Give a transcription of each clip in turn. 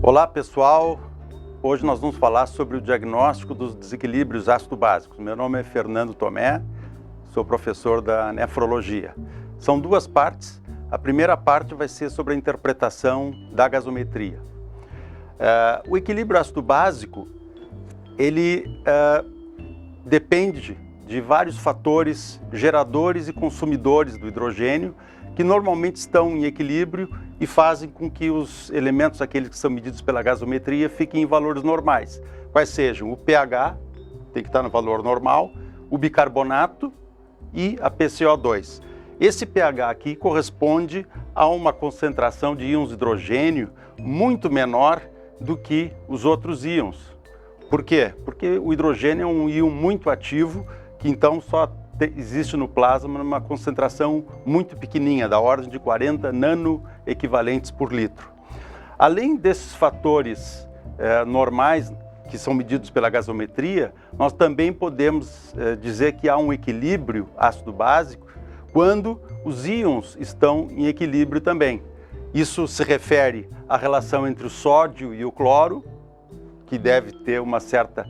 Olá pessoal, hoje nós vamos falar sobre o diagnóstico dos desequilíbrios ácido-básicos. Meu nome é Fernando Tomé, sou professor da nefrologia. São duas partes. A primeira parte vai ser sobre a interpretação da gasometria. O equilíbrio ácido-básico, ele depende de vários fatores geradores e consumidores do hidrogênio, que normalmente estão em equilíbrio e fazem com que os elementos, aqueles que são medidos pela gasometria, fiquem em valores normais. Quais sejam o pH, tem que estar no valor normal, o bicarbonato e a PCO2. Esse pH aqui corresponde a uma concentração de íons de hidrogênio muito menor do que os outros íons. Por quê? Porque o hidrogênio é um íon muito ativo, que então só existe no plasma numa concentração muito pequenininha, da ordem de 40 nanoequivalentes por litro. Além desses fatores normais que são medidos pela gasometria, nós também podemos dizer que há um equilíbrio ácido-básico quando os íons estão em equilíbrio também. Isso se refere à relação entre o sódio e o cloro, que deve ter uma certa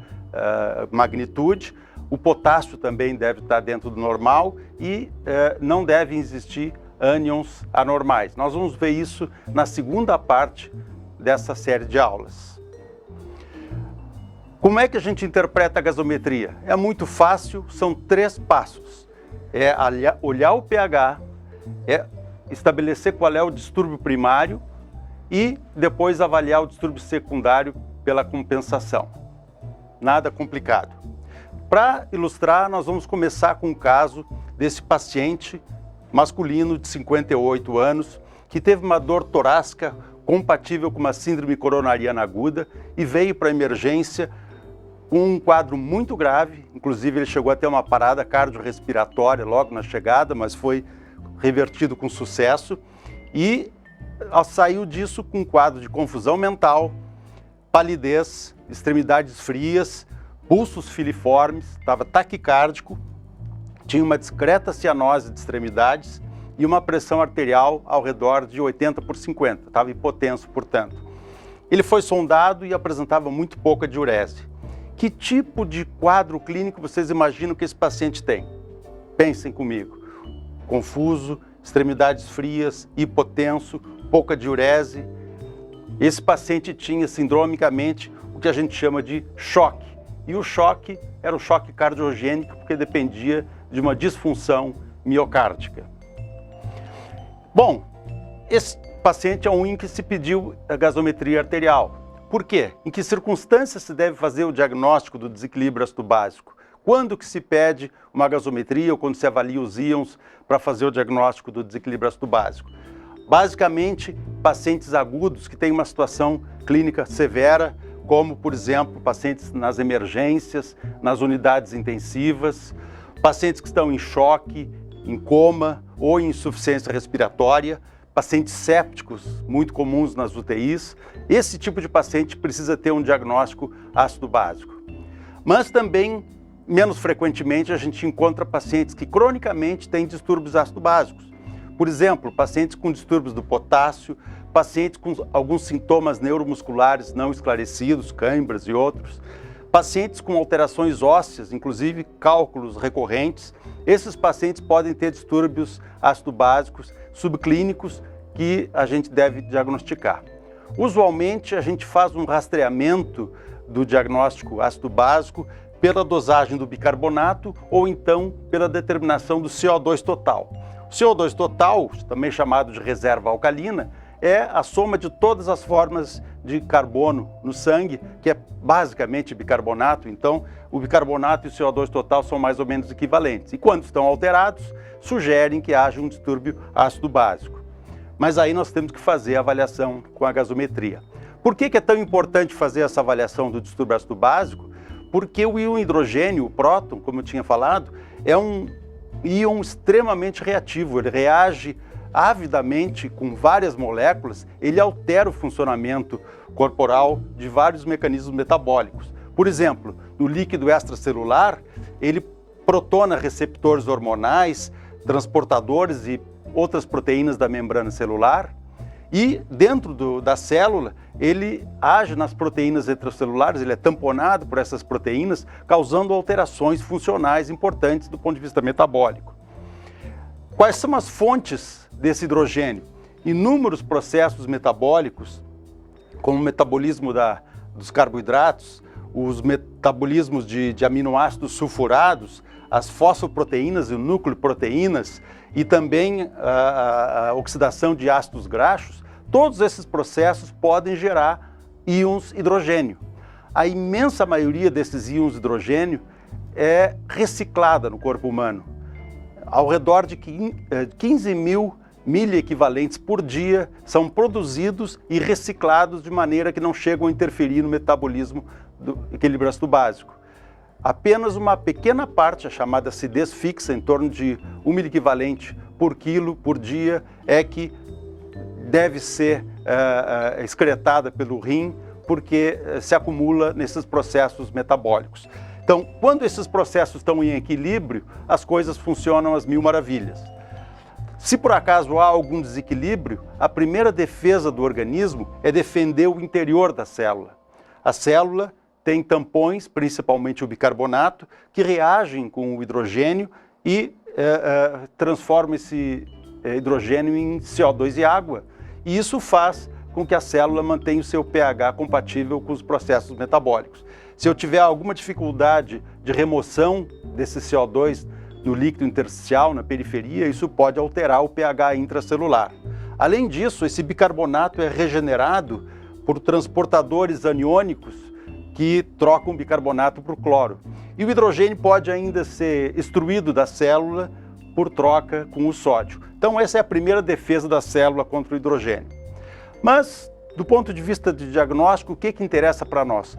magnitude. O potássio também deve estar dentro do normal e não devem existir ânions anormais. Nós vamos ver isso na segunda parte dessa série de aulas. Como é que a gente interpreta a gasometria? É muito fácil, são 3 passos. É olhar o pH, é estabelecer qual é o distúrbio primário e depois avaliar o distúrbio secundário pela compensação. Nada complicado. Para ilustrar, nós vamos começar com o caso desse paciente masculino de 58 anos que teve uma dor torácica compatível com uma síndrome coronariana aguda e veio para a emergência com um quadro muito grave, inclusive ele chegou a ter uma parada cardiorrespiratória logo na chegada, mas foi revertido com sucesso e saiu disso com um quadro de confusão mental, palidez, extremidades frias, pulsos filiformes, estava taquicárdico, tinha uma discreta cianose de extremidades e uma pressão arterial ao redor de 80/50, estava hipotenso, portanto. Ele foi sondado e apresentava muito pouca diurese. Que tipo de quadro clínico vocês imaginam que esse paciente tem? Pensem comigo. Confuso, extremidades frias, hipotenso, pouca diurese. Esse paciente tinha sindromicamente o que a gente chama de choque. E o choque era o choque cardiogênico, porque dependia de uma disfunção miocárdica. Bom, esse paciente é um em que se pediu a gasometria arterial. Por quê? Em que circunstâncias se deve fazer o diagnóstico do desequilíbrio ácido-básico? Quando que se pede uma gasometria ou quando se avalia os íons para fazer o diagnóstico do desequilíbrio ácido-básico? Basicamente, pacientes agudos que têm uma situação clínica severa, como, por exemplo, pacientes nas emergências, nas unidades intensivas, pacientes que estão em choque, em coma ou em insuficiência respiratória, pacientes sépticos, muito comuns nas UTIs. Esse tipo de paciente precisa ter um diagnóstico ácido-básico. Mas também, menos frequentemente, a gente encontra pacientes que cronicamente têm distúrbios ácido-básicos. Por exemplo, pacientes com distúrbios do potássio, pacientes com alguns sintomas neuromusculares não esclarecidos, câimbras e outros, pacientes com alterações ósseas, inclusive cálculos recorrentes. Esses pacientes podem ter distúrbios ácido-básicos subclínicos que a gente deve diagnosticar. Usualmente, a gente faz um rastreamento do diagnóstico ácido-básico pela dosagem do bicarbonato ou então pela determinação do CO2 total. O CO2 total, também chamado de reserva alcalina, é a soma de todas as formas de carbono no sangue, que é basicamente bicarbonato. Então, o bicarbonato e o CO2 total são mais ou menos equivalentes. E quando estão alterados, sugerem que haja um distúrbio ácido-básico. Mas aí nós temos que fazer a avaliação com a gasometria. Por que é tão importante fazer essa avaliação do distúrbio ácido-básico? Porque o íon hidrogênio, o próton, como eu tinha falado, é um íon extremamente reativo. Ele reage avidamente com várias moléculas, ele altera o funcionamento corporal de vários mecanismos metabólicos. Por exemplo, no líquido extracelular, ele protona receptores hormonais, transportadores e outras proteínas da membrana celular. E dentro da célula, ele age nas proteínas extracelulares, ele é tamponado por essas proteínas, causando alterações funcionais importantes do ponto de vista metabólico. Quais são as fontes desse hidrogênio? Inúmeros processos metabólicos, como o metabolismo dos carboidratos, os metabolismos de aminoácidos sulfurados, as fosfoproteínas e nucleoproteínas e também a oxidação de ácidos graxos, todos esses processos podem gerar íons hidrogênio. A imensa maioria desses íons hidrogênio é reciclada no corpo humano. Ao redor de 15 mil miliequivalentes por dia são produzidos e reciclados de maneira que não chegam a interferir no metabolismo do equilíbrio ácido básico. Apenas uma pequena parte, a chamada acidez fixa, em torno de 1 miliequivalente por quilo por dia, é que deve ser excretada pelo rim, porque se acumula nesses processos metabólicos. Então, quando esses processos estão em equilíbrio, as coisas funcionam às mil maravilhas. Se por acaso há algum desequilíbrio, a primeira defesa do organismo é defender o interior da célula. A célula tem tampões, principalmente o bicarbonato, que reagem com o hidrogênio e transformam esse hidrogênio em CO2 e água. E isso faz com que a célula mantenha o seu pH compatível com os processos metabólicos. Se eu tiver alguma dificuldade de remoção desse CO2 no líquido intersticial, na periferia, isso pode alterar o pH intracelular. Além disso, esse bicarbonato é regenerado por transportadores aniônicos que trocam o bicarbonato por cloro. E o hidrogênio pode ainda ser extruído da célula por troca com o sódio. Então essa é a primeira defesa da célula contra o hidrogênio. Mas, do ponto de vista de diagnóstico, o que interessa para nós?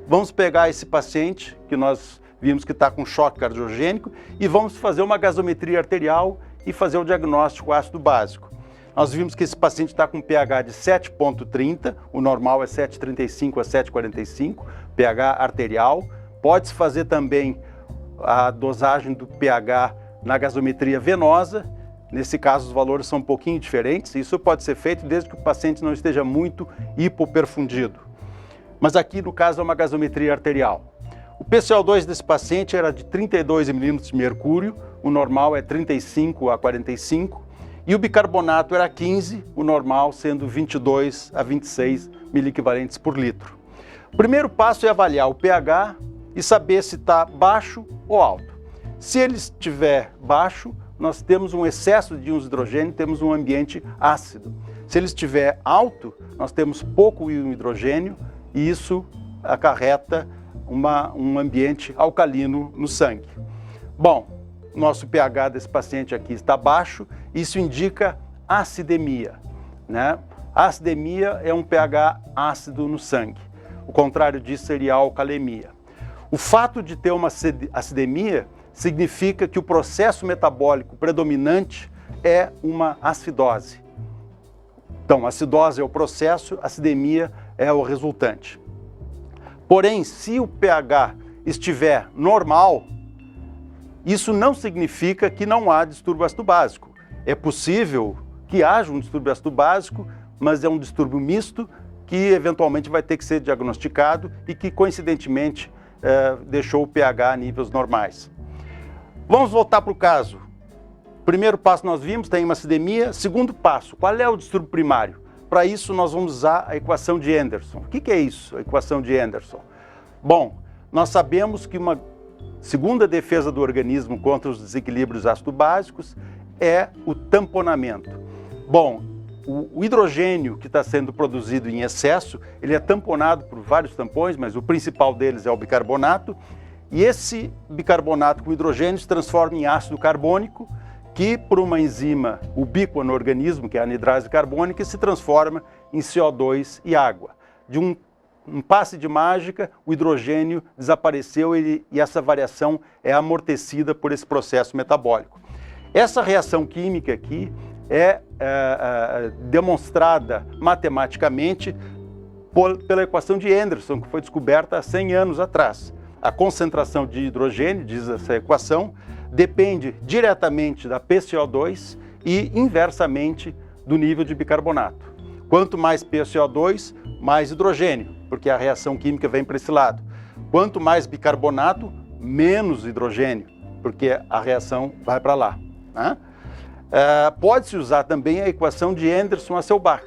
Vamos pegar esse paciente que nós vimos que está com choque cardiogênico e vamos fazer uma gasometria arterial e fazer o diagnóstico ácido básico. Nós vimos que esse paciente está com pH de 7,30, o normal é 7,35 a 7,45, pH arterial. Pode-se fazer também a dosagem do pH na gasometria venosa. Nesse caso, os valores são um pouquinho diferentes. Isso pode ser feito desde que o paciente não esteja muito hipoperfundido. Mas aqui, no caso, é uma gasometria arterial. O PCO2 desse paciente era de 32 milímetros de mercúrio, o normal é 35 a 45, e o bicarbonato era 15, o normal sendo 22 a 26 miliequivalentes por litro. O primeiro passo é avaliar o pH e saber se está baixo ou alto. Se ele estiver baixo, nós temos um excesso de íons de hidrogênio, temos um ambiente ácido. Se ele estiver alto, nós temos pouco íon hidrogênio e isso acarreta um ambiente alcalino no sangue. Bom, nosso pH desse paciente aqui está baixo, isso indica acidemia, né? A acidemia é um pH ácido no sangue. O contrário disso seria a alcalemia. O fato de ter uma acidemia significa que o processo metabólico predominante é uma acidose. Então, acidose é o processo, acidemia é o resultante. Porém, se o pH estiver normal, isso não significa que não há distúrbio ácido básico. É possível que haja um distúrbio ácido básico, mas é um distúrbio misto que eventualmente vai ter que ser diagnosticado e que, coincidentemente, deixou o pH a níveis normais. Vamos voltar para o caso. Primeiro passo nós vimos, tem uma acidemia. Segundo passo, qual é o distúrbio primário? Para isso nós vamos usar a equação de Anderson. O que é isso, a equação de Anderson? Bom, nós sabemos que uma segunda defesa do organismo contra os desequilíbrios ácido-básicos é o tamponamento. Bom, o hidrogênio que está sendo produzido em excesso, ele é tamponado por vários tampões, mas o principal deles é o bicarbonato, e esse bicarbonato com hidrogênio se transforma em ácido carbônico, que por uma enzima ubíqua no organismo, que é a anidrase carbônica, se transforma em CO2 e água. De um passe de mágica, o hidrogênio desapareceu e essa variação é amortecida por esse processo metabólico. Essa reação química aqui é demonstrada matematicamente pela equação de Anderson, que foi descoberta há 100 anos atrás. A concentração de hidrogênio, diz essa equação, depende diretamente da PCO2 e inversamente do nível de bicarbonato. Quanto mais PaCO2, mais hidrogênio, porque a reação química vem para esse lado. Quanto mais bicarbonato, menos hidrogênio, porque a reação vai para lá, né? Pode-se usar também a equação de Anderson-Hasselbalch.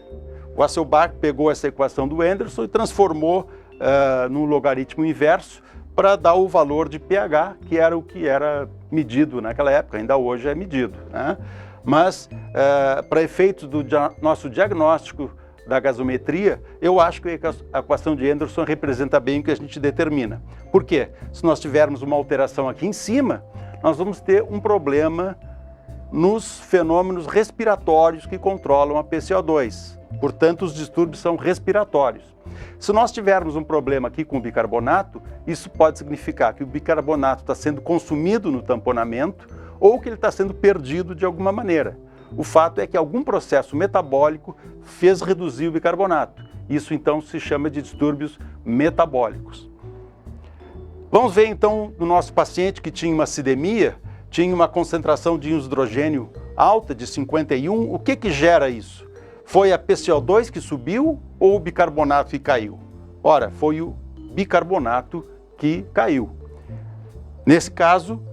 O Hasselbalch pegou essa equação do Anderson e transformou num logaritmo inverso para dar o valor de pH, que era o que era medido naquela época, ainda hoje é medido, né? Mas, para efeitos do nosso diagnóstico da gasometria, eu acho que a equação de Anderson representa bem o que a gente determina. Por quê? Se nós tivermos uma alteração aqui em cima, nós vamos ter um problema nos fenômenos respiratórios que controlam a PaCO2. Portanto, os distúrbios são respiratórios. Se nós tivermos um problema aqui com o bicarbonato, isso pode significar que o bicarbonato está sendo consumido no tamponamento ou que ele está sendo perdido de alguma maneira. O fato é que algum processo metabólico fez reduzir o bicarbonato. Isso então se chama de distúrbios metabólicos. Vamos ver então no nosso paciente que tinha uma acidemia, tinha uma concentração de íons de hidrogênio alta, de 51. O que gera isso? Foi a PaCO2 que subiu ou o bicarbonato que caiu? Ora, foi o bicarbonato que caiu. Nesse caso,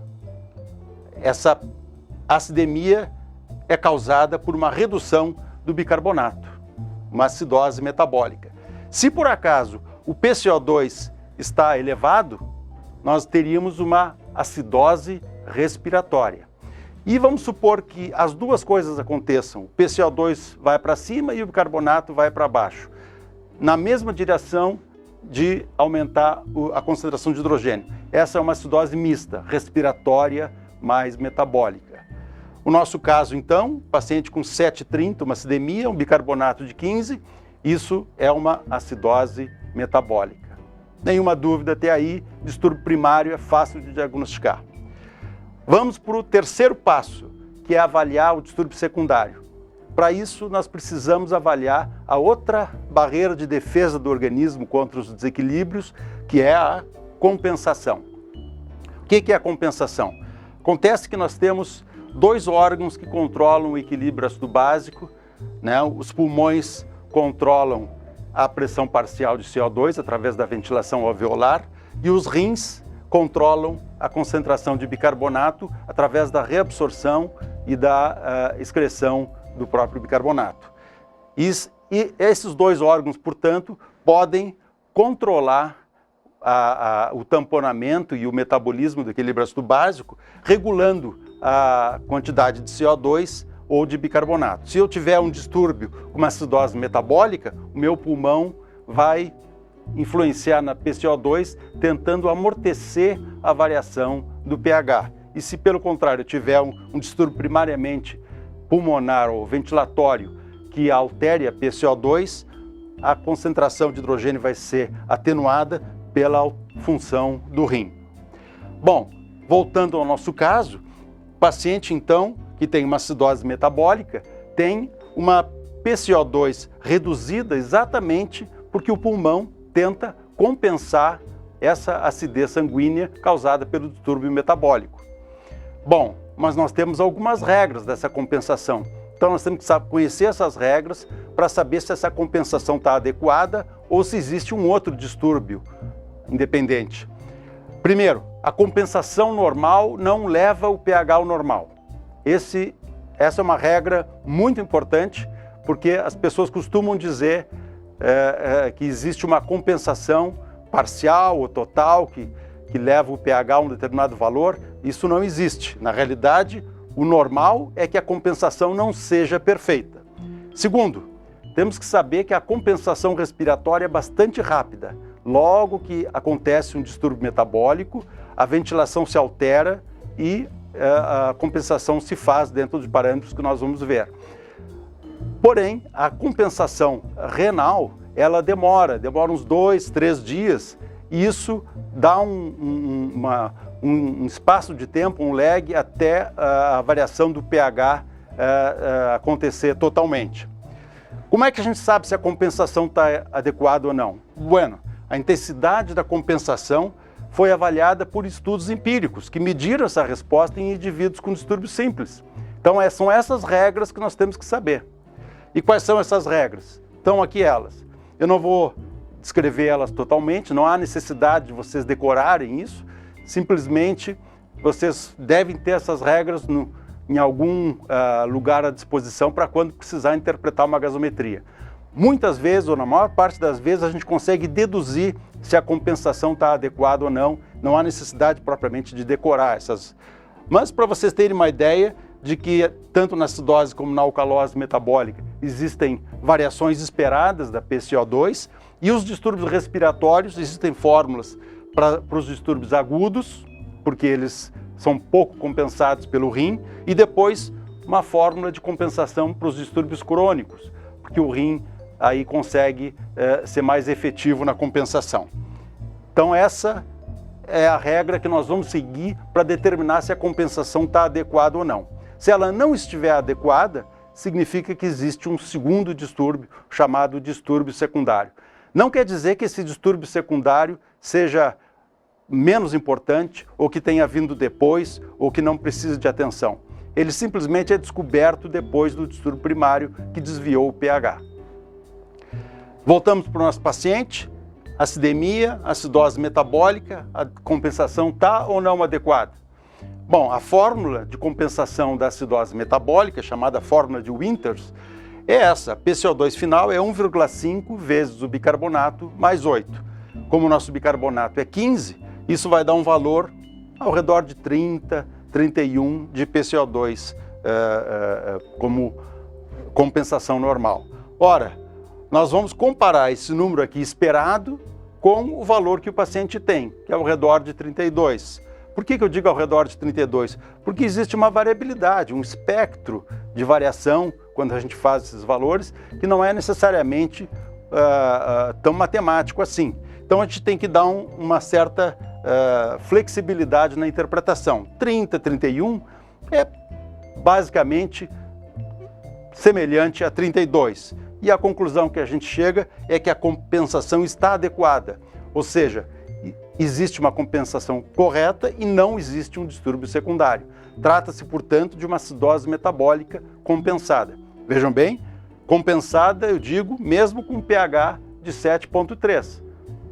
essa acidemia é causada por uma redução do bicarbonato, uma acidose metabólica. Se por acaso o PaCO2 está elevado, nós teríamos uma acidose respiratória. E vamos supor que as duas coisas aconteçam, o PaCO2 vai para cima e o bicarbonato vai para baixo, na mesma direção de aumentar a concentração de hidrogênio. Essa é uma acidose mista, respiratória mais metabólica. O nosso caso, então, paciente com 7,30, uma acidemia, um bicarbonato de 15, isso é uma acidose metabólica. Nenhuma dúvida até aí, distúrbio primário é fácil de diagnosticar. Vamos para o terceiro passo, que é avaliar o distúrbio secundário. Para isso, nós precisamos avaliar a outra barreira de defesa do organismo contra os desequilíbrios, que é a compensação. O que é a compensação? Acontece que nós temos dois órgãos que controlam o equilíbrio ácido básico, né? Os pulmões controlam a pressão parcial de CO2 através da ventilação alveolar e os rins controlam a concentração de bicarbonato através da reabsorção e da excreção do próprio bicarbonato. E esses dois órgãos, portanto, podem controlar o tamponamento e o metabolismo do equilíbrio ácido básico, regulando a quantidade de CO2 ou de bicarbonato. Se eu tiver um distúrbio, uma acidose metabólica, o meu pulmão vai influenciar na PaCO2, tentando amortecer a variação do pH. E se, pelo contrário, eu tiver um distúrbio primariamente pulmonar ou ventilatório que altere a PaCO2, a concentração de hidrogênio vai ser atenuada pela função do rim. Bom, voltando ao nosso caso, o paciente, então, que tem uma acidose metabólica, tem uma PaCO2 reduzida exatamente porque o pulmão tenta compensar essa acidez sanguínea causada pelo distúrbio metabólico. Bom, mas nós temos algumas regras dessa compensação. Então nós temos que conhecer essas regras para saber se essa compensação está adequada ou se existe um outro distúrbio independente. Primeiro, a compensação normal não leva o pH ao normal. Essa é uma regra muito importante, porque as pessoas costumam dizer que existe uma compensação parcial ou total que leva o pH a um determinado valor. Isso não existe. Na realidade, o normal é que a compensação não seja perfeita. Segundo, temos que saber que a compensação respiratória é bastante rápida. Logo que acontece um distúrbio metabólico, a ventilação se altera e a compensação se faz dentro de parâmetros que nós vamos ver. Porém, a compensação renal, ela demora uns 2, 3 dias, e isso dá um espaço de tempo, um lag, até a variação do pH acontecer totalmente. Como é que a gente sabe se a compensação está adequada ou não? Bueno, a intensidade da compensação foi avaliada por estudos empíricos, que mediram essa resposta em indivíduos com distúrbios simples. Então, são essas regras que nós temos que saber. E quais são essas regras? Estão aqui elas. Eu não vou descrever elas totalmente, não há necessidade de vocês decorarem isso, simplesmente vocês devem ter essas regras em algum lugar à disposição para quando precisar interpretar uma gasometria. Muitas vezes, ou na maior parte das vezes, a gente consegue deduzir se a compensação está adequada ou não. Não há necessidade propriamente de decorar essas. Mas para vocês terem uma ideia de que tanto na acidose como na alcalose metabólica existem variações esperadas da PCO2 e os distúrbios respiratórios, existem fórmulas para os distúrbios agudos, porque eles são pouco compensados pelo rim, e depois uma fórmula de compensação para os distúrbios crônicos, porque o rim aí consegue ser mais efetivo na compensação. Então essa é a regra que nós vamos seguir para determinar se a compensação está adequada ou não. Se ela não estiver adequada, significa que existe um segundo distúrbio, chamado distúrbio secundário. Não quer dizer que esse distúrbio secundário seja menos importante, ou que tenha vindo depois, ou que não precise de atenção. Ele simplesmente é descoberto depois do distúrbio primário que desviou o pH. Voltamos para o nosso paciente, acidemia, acidose metabólica, a compensação está ou não adequada? Bom, a fórmula de compensação da acidose metabólica, chamada fórmula de Winters, é essa. PCO2 final é 1,5 vezes o bicarbonato mais 8. Como o nosso bicarbonato é 15, isso vai dar um valor ao redor de 30, 31 de PCO2 como compensação normal. Ora, nós vamos comparar esse número aqui esperado com o valor que o paciente tem, que é ao redor de 32. Por que eu digo ao redor de 32? Porque existe uma variabilidade, um espectro de variação quando a gente faz esses valores, que não é necessariamente tão matemático assim. Então a gente tem que dar uma certa flexibilidade na interpretação. 30, 31 é basicamente semelhante a 32. E a conclusão que a gente chega é que a compensação está adequada, ou seja, existe uma compensação correta e não existe um distúrbio secundário. Trata-se, portanto, de uma acidose metabólica compensada. Vejam bem, compensada, eu digo, mesmo com pH de 7,3.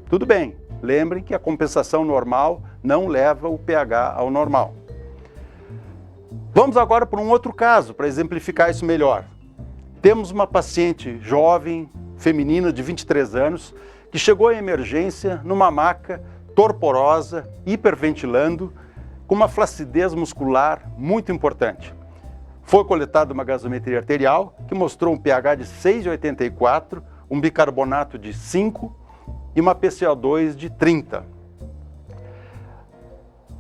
Tudo bem, lembrem que a compensação normal não leva o pH ao normal. Vamos agora para um outro caso, para exemplificar isso melhor. Temos uma paciente jovem, feminina, de 23 anos, que chegou à emergência numa maca, torporosa, hiperventilando, com uma flacidez muscular muito importante. Foi coletada uma gasometria arterial, que mostrou um pH de 6,84, um bicarbonato de 5 e uma PCO2 de 30.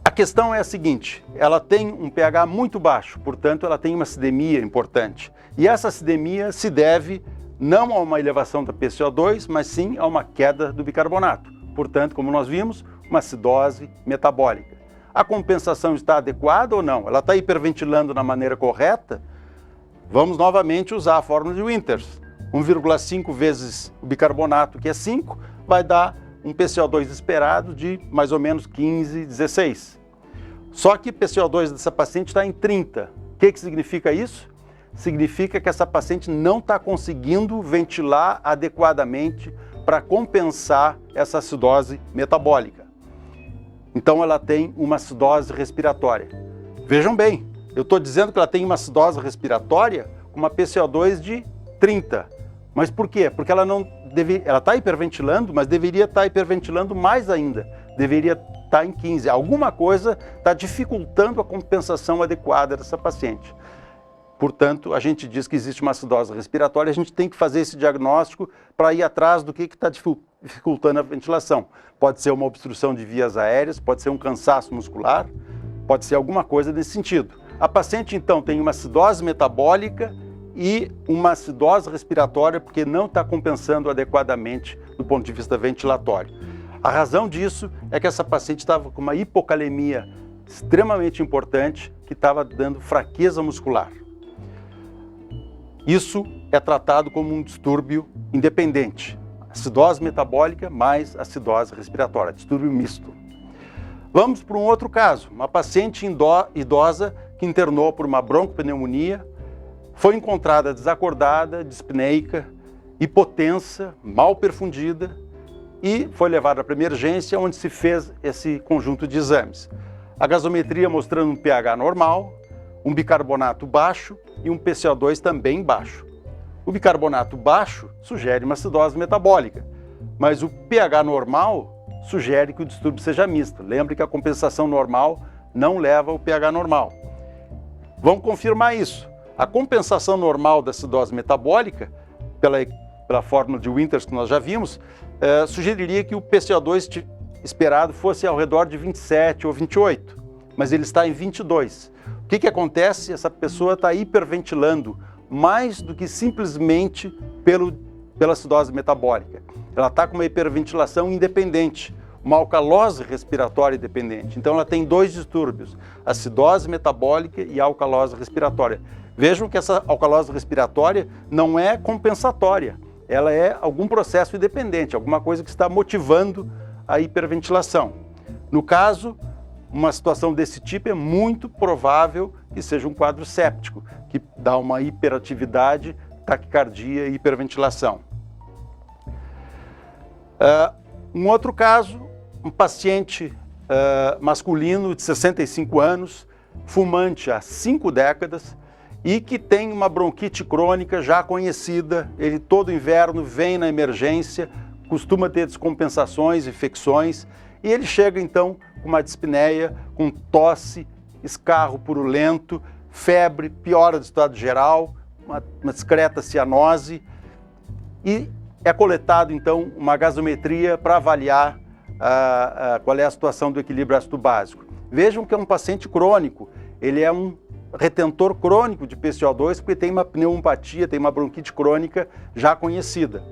A questão é a seguinte, ela tem um pH muito baixo, portanto ela tem uma acidemia importante. E essa acidemia se deve não a uma elevação da PCO2, mas sim a uma queda do bicarbonato. Portanto, como nós vimos, uma acidose metabólica. A compensação está adequada ou não? Ela está hiperventilando na maneira correta? Vamos novamente usar a fórmula de Winters. 1,5 vezes o bicarbonato, que é 5, vai dar um PCO2 esperado de mais ou menos 15, 16. Só que o PCO2 dessa paciente está em 30. O que significa isso? Significa que essa paciente não está conseguindo ventilar adequadamente para compensar essa acidose metabólica. Então ela tem uma acidose respiratória. Vejam bem, eu estou dizendo que ela tem uma acidose respiratória com uma PCO2 de 30. Mas por quê? Porque ela está hiperventilando, mas deveria estar hiperventilando mais ainda. Deveria estar em 15. Alguma coisa está dificultando a compensação adequada dessa paciente. Portanto, a gente diz que existe uma acidose respiratória, a gente tem que fazer esse diagnóstico para ir atrás do que está dificultando a ventilação. Pode ser uma obstrução de vias aéreas, pode ser um cansaço muscular, pode ser alguma coisa nesse sentido. A paciente, então, tem uma acidose metabólica e uma acidose respiratória porque não está compensando adequadamente do ponto de vista ventilatório. A razão disso é que essa paciente estava com uma hipocalemia extremamente importante que estava dando fraqueza muscular. Isso é tratado como um distúrbio independente. Acidose metabólica mais acidose respiratória, distúrbio misto. Vamos para um outro caso. Uma paciente idosa que internou por uma broncopneumonia, foi encontrada desacordada, dispneica hipotensa, mal perfundida, e foi levada para emergência, onde se fez esse conjunto de exames. A gasometria mostrando um pH normal, um bicarbonato baixo e um PCO2 também baixo. O bicarbonato baixo sugere uma acidose metabólica, mas o pH normal sugere que o distúrbio seja misto. Lembre que a compensação normal não leva ao pH normal. Vamos confirmar isso. A compensação normal da acidose metabólica, pela fórmula de Winters que nós já vimos, sugeriria que o PCO2 esperado fosse ao redor de 27 ou 28, mas ele está em 22. O que acontece? Essa pessoa está hiperventilando mais do que simplesmente pela acidose metabólica. Ela está com uma hiperventilação independente, uma alcalose respiratória independente. Então ela tem dois distúrbios, acidose metabólica e alcalose respiratória. Vejam que essa alcalose respiratória não é compensatória, ela é algum processo independente, alguma coisa que está motivando a hiperventilação. No caso, uma situação desse tipo é muito provável que seja um quadro séptico, que dá uma hiperatividade, taquicardia e hiperventilação. Um outro caso, um paciente masculino de 65 anos, fumante há 5 décadas, e que tem uma bronquite crônica já conhecida, ele todo inverno vem na emergência, costuma ter descompensações, infecções, e ele chega então com uma dispneia, com tosse, escarro purulento, febre, piora do estado geral, uma discreta cianose, e é coletado então uma gasometria para avaliar qual é a situação do equilíbrio ácido básico. Vejam que é um paciente crônico, ele é um retentor crônico de PCO2 porque tem uma pneumopatia, tem uma bronquite crônica já conhecida.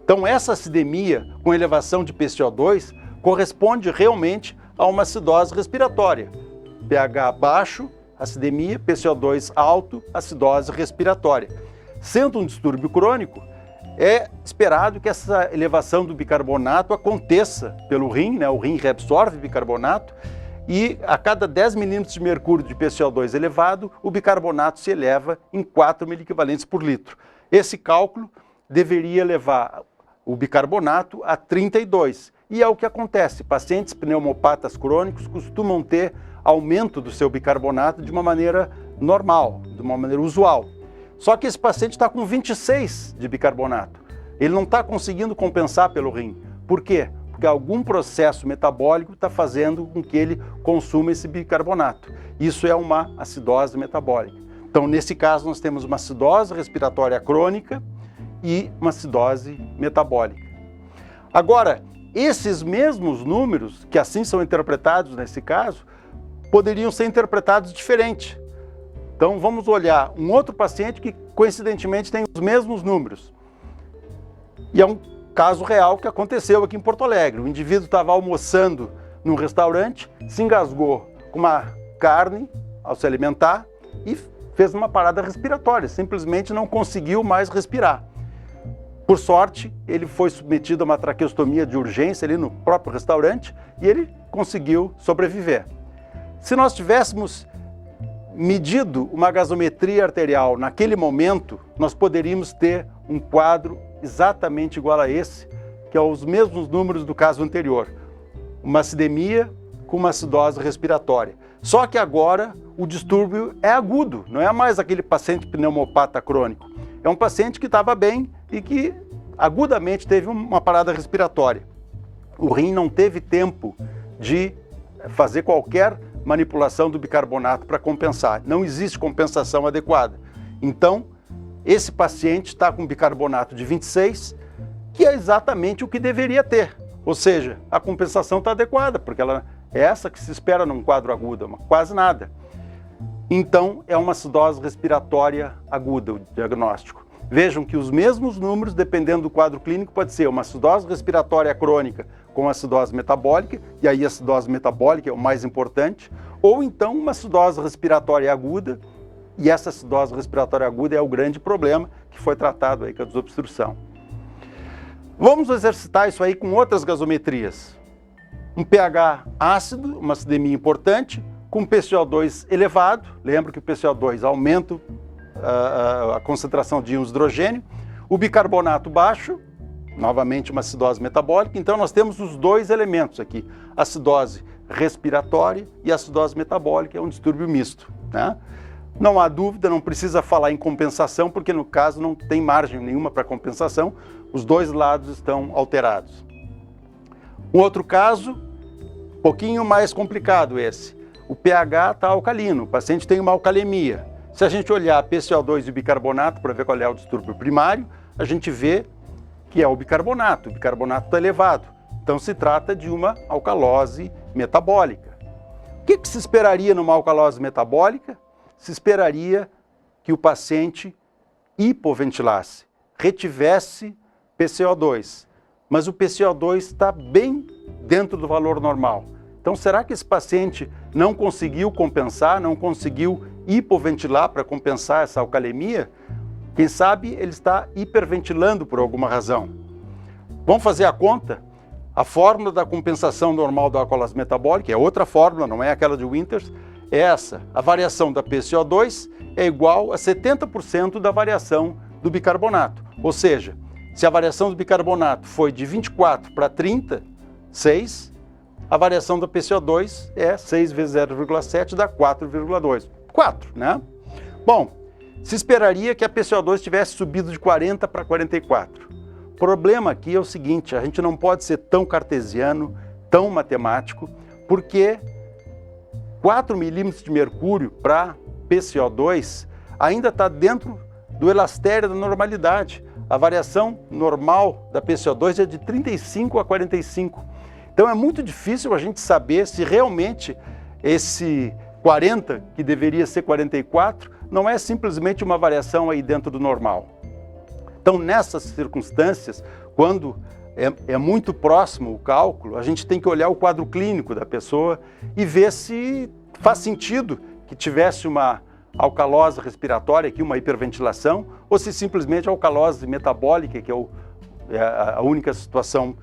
Então essa acidemia com elevação de PCO2 corresponde realmente a uma acidose respiratória. pH baixo, acidemia, PCO2 alto, acidose respiratória. Sendo um distúrbio crônico, é esperado que essa elevação do bicarbonato aconteça pelo rim, né? O rim reabsorve bicarbonato, e a cada 10 milímetros de mercúrio de PCO2 elevado, o bicarbonato se eleva em 4 miliequivalentes por litro. Esse cálculo deveria levar o bicarbonato a 32. E é o que acontece. Pacientes pneumopatas crônicos costumam ter aumento do seu bicarbonato de uma maneira normal, de uma maneira usual. Só que esse paciente está com 26 de bicarbonato. Ele não está conseguindo compensar pelo rim. Por quê? Porque algum processo metabólico está fazendo com que ele consuma esse bicarbonato. Isso é uma acidose metabólica. Então, nesse caso, nós temos uma acidose respiratória crônica e uma acidose metabólica. Agora, esses mesmos números, que assim são interpretados nesse caso, poderiam ser interpretados diferente. Então, vamos olhar um outro paciente que, coincidentemente, tem os mesmos números. E é um caso real que aconteceu aqui em Porto Alegre. O indivíduo estava almoçando num restaurante, se engasgou com uma carne ao se alimentar e fez uma parada respiratória, simplesmente não conseguiu mais respirar. Por sorte, ele foi submetido a uma traqueostomia de urgência ali no próprio restaurante e ele conseguiu sobreviver. Se nós tivéssemos medido uma gasometria arterial naquele momento, nós poderíamos ter um quadro exatamente igual a esse, que é os mesmos números do caso anterior. Uma acidemia com uma acidose respiratória. Só que agora o distúrbio é agudo, não é mais aquele paciente pneumopata crônico. É um paciente que estava bem e que agudamente teve uma parada respiratória. O rim não teve tempo de fazer qualquer manipulação do bicarbonato para compensar. Não existe compensação adequada. Então, esse paciente está com bicarbonato de 26, que é exatamente o que deveria ter. Ou seja, a compensação está adequada, porque ela é essa que se espera num quadro agudo, quase nada. Então, é uma acidose respiratória aguda o diagnóstico. Vejam que os mesmos números, dependendo do quadro clínico, pode ser uma acidose respiratória crônica com acidose metabólica, e aí a acidose metabólica é o mais importante, ou então uma acidose respiratória aguda, e essa acidose respiratória aguda é o grande problema que foi tratado aí com a desobstrução. Vamos exercitar isso aí com outras gasometrias. Um pH ácido, uma acidemia importante, com PCO2 elevado, lembra que o PCO2 aumenta a concentração de íons de hidrogênio, O bicarbonato baixo, novamente uma acidose metabólica, então nós temos os dois elementos aqui, acidose respiratória e acidose metabólica, é um distúrbio misto, né? Não há dúvida, não precisa falar em compensação, porque no caso não tem margem nenhuma para compensação, os dois lados estão alterados. Um outro caso, um pouquinho mais complicado esse, o pH está alcalino, o paciente tem uma alcalemia. Se a gente olhar PCO2 e bicarbonato para ver qual é o distúrbio primário, a gente vê que é o bicarbonato está elevado. Então se trata de uma alcalose metabólica. O que se esperaria numa alcalose metabólica? Se esperaria que o paciente hipoventilasse, retivesse PCO2, mas o PCO2 está bem dentro do valor normal. Então será que esse paciente não conseguiu compensar, não conseguiu hipoventilar para compensar essa alcalemia? Quem sabe ele está hiperventilando por alguma razão. Vamos fazer a conta? A fórmula da compensação normal da alcalose metabólica, é outra fórmula, não é aquela de Winters, é essa. A variação da PCO2 é igual a 70% da variação do bicarbonato. Ou seja, se a variação do bicarbonato foi de 24 para 30, 6, a variação da PCO2 é 6 vezes 0,7 dá 4,2. 4, né? Bom, se esperaria que a PCO2 tivesse subido de 40 para 44. O problema aqui é o seguinte, a gente não pode ser tão cartesiano, tão matemático, porque 4 milímetros de mercúrio para PCO2 ainda está dentro do elastério da normalidade. A variação normal da PCO2 é de 35 a 45. Então é muito difícil a gente saber se realmente esse 40, que deveria ser 44, não é simplesmente uma variação aí dentro do normal. Então nessas circunstâncias, quando é muito próximo o cálculo, a gente tem que olhar o quadro clínico da pessoa e ver se faz sentido que tivesse uma alcalose respiratória, aqui, uma hiperventilação, ou se simplesmente a alcalose metabólica, que é a única situação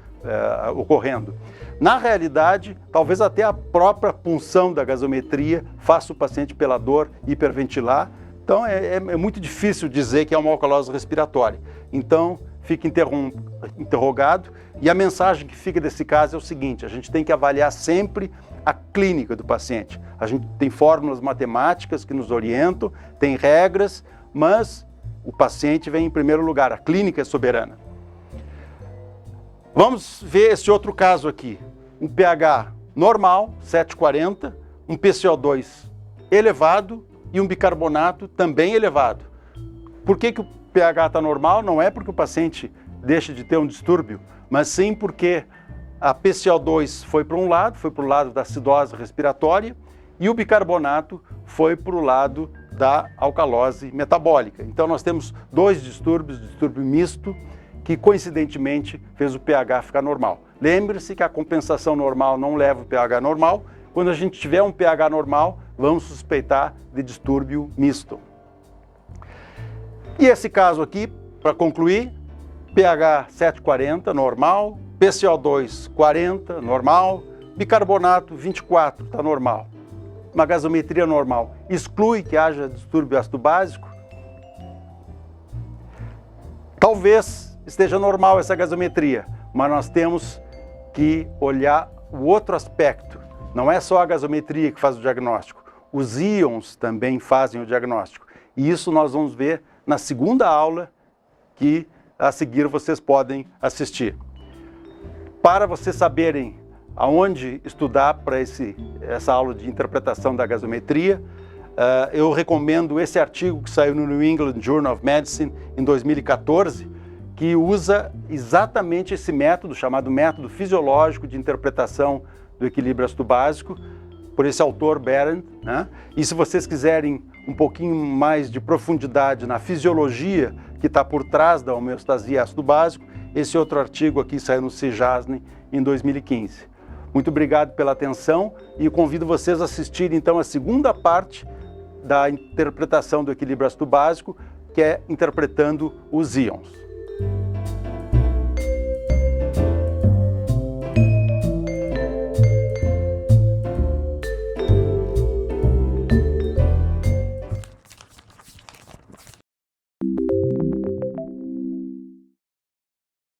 ocorrendo. Na realidade, talvez até a própria punção da gasometria faça o paciente pela dor hiperventilar. Então é muito difícil dizer que é uma alcalose respiratória. Então fica interrogado, e a mensagem que fica desse caso é o seguinte: a gente tem que avaliar sempre a clínica do paciente. A gente tem fórmulas matemáticas que nos orientam, tem regras, mas o paciente vem em primeiro lugar, a clínica é soberana. Vamos ver esse outro caso aqui. Um pH normal, 7,40, um PCO2 elevado e um bicarbonato também elevado. Por que o pH está normal? Não é porque o paciente deixa de ter um distúrbio, mas sim porque a PCO2 foi para um lado, foi para o lado da acidose respiratória, e o bicarbonato foi para o lado da alcalose metabólica. Então nós temos dois distúrbios, distúrbio misto, que coincidentemente fez o pH ficar normal. Lembre-se que a compensação normal não leva o pH normal. Quando a gente tiver um pH normal, vamos suspeitar de distúrbio misto. E esse caso aqui, para concluir, pH 7,40, normal, PCO2 40, normal, bicarbonato 24, está normal. Uma gasometria normal exclui que haja distúrbio ácido básico? Talvez esteja normal essa gasometria, mas nós temos que olhar o outro aspecto. Não é só a gasometria que faz o diagnóstico, os íons também fazem o diagnóstico. E isso nós vamos ver na segunda aula, que a seguir vocês podem assistir. Para vocês saberem aonde estudar para essa aula de interpretação da gasometria, eu recomendo esse artigo que saiu no New England Journal of Medicine em 2014, que usa exatamente esse método, chamado método fisiológico de interpretação do equilíbrio ácido básico, por esse autor Berendt, né? E se vocês quiserem um pouquinho mais de profundidade na fisiologia que está por trás da homeostasia ácido básico, esse outro artigo aqui saiu no CJASN em 2015. Muito obrigado pela atenção e convido vocês a assistirem então a segunda parte da interpretação do equilíbrio ácido básico, que é interpretando os íons.